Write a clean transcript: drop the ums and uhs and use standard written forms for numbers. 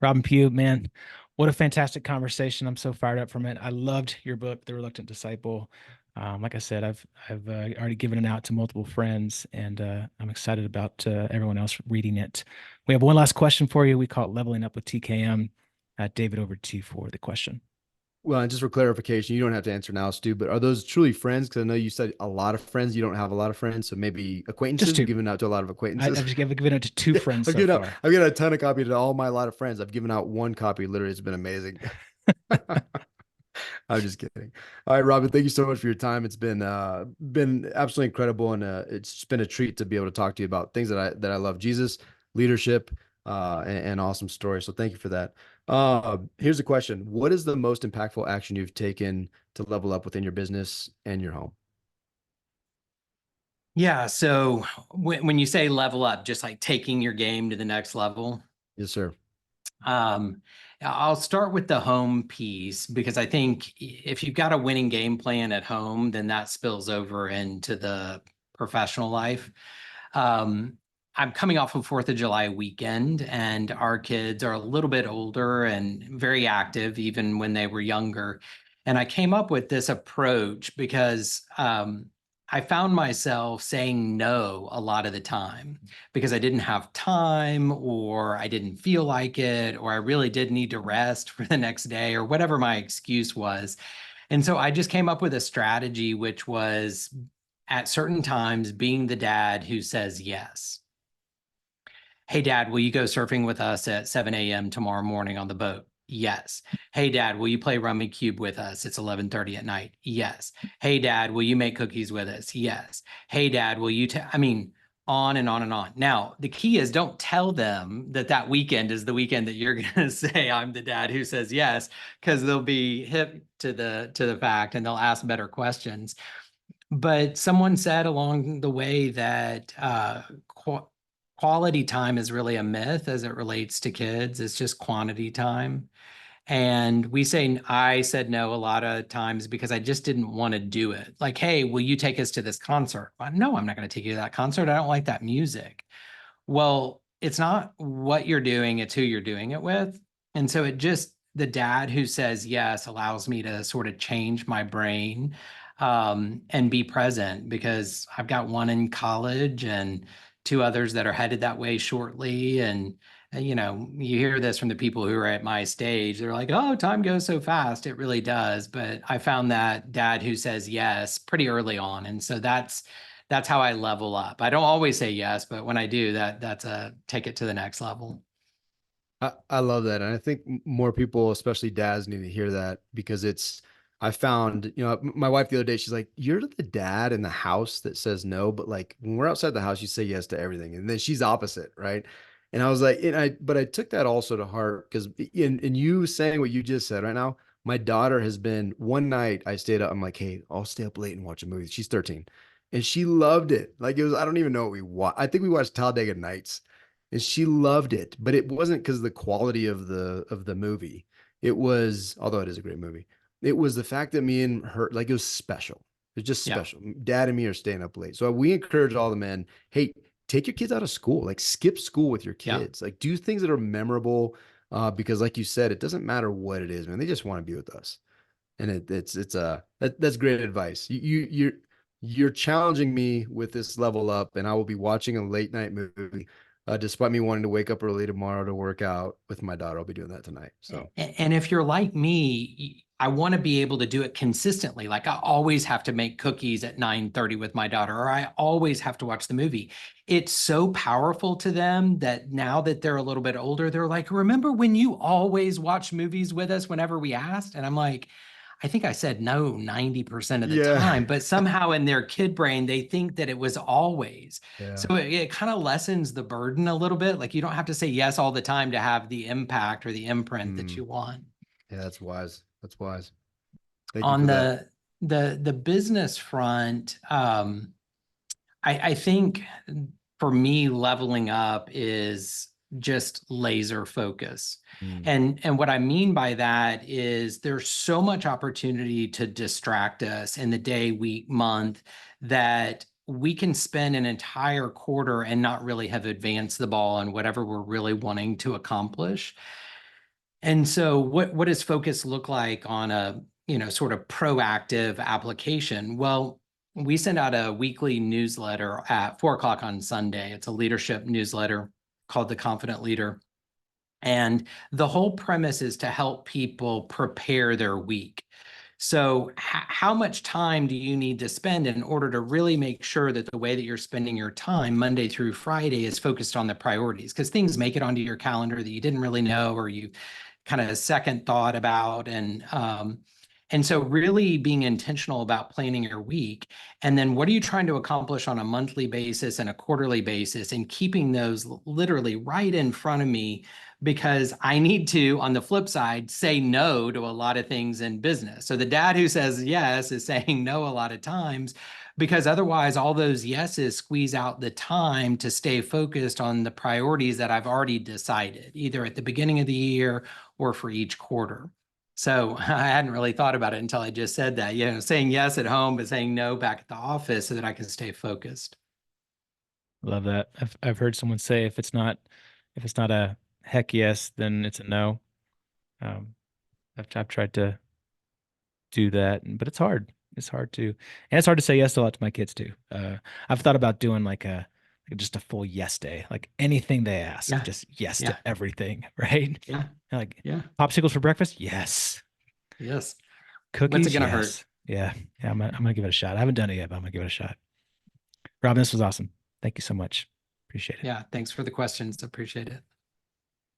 Robin Pugh, man, what a fantastic conversation. I'm so fired up from it. I loved your book, The Reluctant Disciple. Like I said, I've already given it out to multiple friends, and I'm excited about everyone else reading it. We have one last question for you. We call it Leveling Up with TKM. David, over to you for the question. Well, and just for clarification, you don't have to answer now, Stu, but are those truly friends? Because I know you said a lot of friends. You don't have a lot of friends, so maybe Just acquaintances. You're two. giving out to a lot of I've acquaintances. just given it to two Yeah, friends so far. I've given out a ton of copies to all my lot of friends. I've given out one copy. Literally, it's been amazing. I'm just kidding. All right, Robin, thank you so much for your time. It's been absolutely incredible, and it's been a treat to be able to talk to you about things that I love: Jesus, leadership, and awesome stories. So thank you for that. Here's a question: what is the most impactful action you've taken to level up within your business and your home? Yeah. So when you say level up, just like taking your game to the next level, Yes, sir. um, I'll start with the home piece because I think if you've got a winning game plan at home, then that spills over into the professional life. Um, I'm coming off of 4th of July weekend, and our kids are a little bit older and very active, even when they were younger. And I came up with this approach because I found myself saying no a lot of the time because I didn't have time, or I didn't feel like it, or I really did need to rest for the next day, or whatever my excuse was. And so I just came up with a strategy, which was at certain times being the dad who says yes. Hey, dad, will you go surfing with us at 7 a.m. tomorrow morning on the boat? Yes. Hey, dad, will you play Rummy Cube with us? It's 11:30 at night. Yes. Hey, dad, will you make cookies with us? Yes. Hey, dad, will you I mean, on and on and on. Now, the key is don't tell them that that weekend is the weekend that you're going to say I'm the dad who says yes, because they'll be hip to the fact and they'll ask better questions. But someone said along the way that quality time is really a myth as it relates to kids. It's just quantity time. And I said no a lot of times because I just didn't want to do it. Like, hey, will you take us to this concert? Well, no, I'm not going to take you to that concert. I don't like that music. Well, it's not what you're doing, it's who you're doing it with. And so the dad who says yes allows me to sort of change my brain and be present because I've got one in college and two others that are headed that way shortly. And, you hear this from the people who are at my stage. They're like, oh, time goes so fast. It really does. But I found that dad who says yes pretty early on. And so that's how I level up. I don't always say yes, but when I do, that's a take it to the next level. I love that. And I think more people, especially dads, need to hear that because I found, my wife the other day, she's like, you're the dad in the house that says no, but like when we're outside the house, you say yes to everything. And then she's opposite, right? And I was like, but I took that also to heart because in you saying what you just said right now, my daughter has been one night I stayed up. I'm like, hey, I'll stay up late and watch a movie. She's 13 and she loved it. Like I don't even know what we watched. I think we watched Talladega Nights and she loved it, but it wasn't because of the quality of the movie. It was, although it is a great movie, it was the fact that me and her, like, it was special. It was just Yeah. special. Dad and me are staying up late, so we encourage all the men, hey, take your kids out of school, like skip school with your Yeah. kids, like do things that are memorable, because like you said, it doesn't matter what it is, man. They just want to be with us, and that's great advice. You're challenging me with this level up, and I will be watching a late night movie. Despite me wanting to wake up early tomorrow to work out with my daughter, I'll be doing that tonight. So And if you're like me, I want to be able to do it consistently. Like I always have to make cookies at 9:30 with my daughter, or I always have to watch the movie. It's so powerful to them that now that they're a little bit older, they're like, remember when you always watch movies with us whenever we asked? And I'm like, I think I said no 90% of the yeah, time, but somehow in their kid brain, they think that it was always. yeah. So it kind of lessens the burden a little bit. Like you don't have to say yes all the time to have the impact or the imprint that Mm, you want. yeah, that's wise. That's wise. Thank you On for that. the business front, I think for me, leveling up is just laser focus. Mm, And what I mean by that is there's so much opportunity to distract us in the day, week, month that we can spend an entire quarter and not really have advanced the ball on whatever we're really wanting to accomplish. And so what does focus look like on a, sort of proactive application? Well, we send out a weekly newsletter at 4 o'clock on Sunday. It's a leadership newsletter called The Confident Leader. And the whole premise is to help people prepare their week. So how much time do you need to spend in order to really make sure that the way that you're spending your time Monday through Friday is focused on the priorities? Because things make it onto your calendar that you didn't really know, or you kind of second thought about. And so really being intentional about planning your week. And then what are you trying to accomplish on a monthly basis and a quarterly basis, and keeping those literally right in front of me, because I need to, on the flip side, say no to a lot of things in business. So the dad who says yes is saying no a lot of times, because otherwise all those yeses squeeze out the time to stay focused on the priorities that I've already decided, either at the beginning of the year or for each quarter. So I hadn't really thought about it until I just said that, saying yes at home, but saying no back at the office so that I can stay focused. Love that. I've heard someone say if it's not a heck yes, then it's a no. I've tried to do that, but it's hard. It's hard to, and it's hard to say yes a lot to my kids too. I've thought about doing just a full yes day, like anything they ask, Yeah, just yes to yeah, everything, right? yeah, Like yeah, popsicles for breakfast, yes. yes. What's it Cookies, gonna hurt? yes. Yeah, yeah. I'm gonna give it a shot. I haven't done it yet, but I'm gonna give it a shot. Robin, this was awesome. Thank you so much. Appreciate it. Yeah, thanks for the questions. Appreciate it.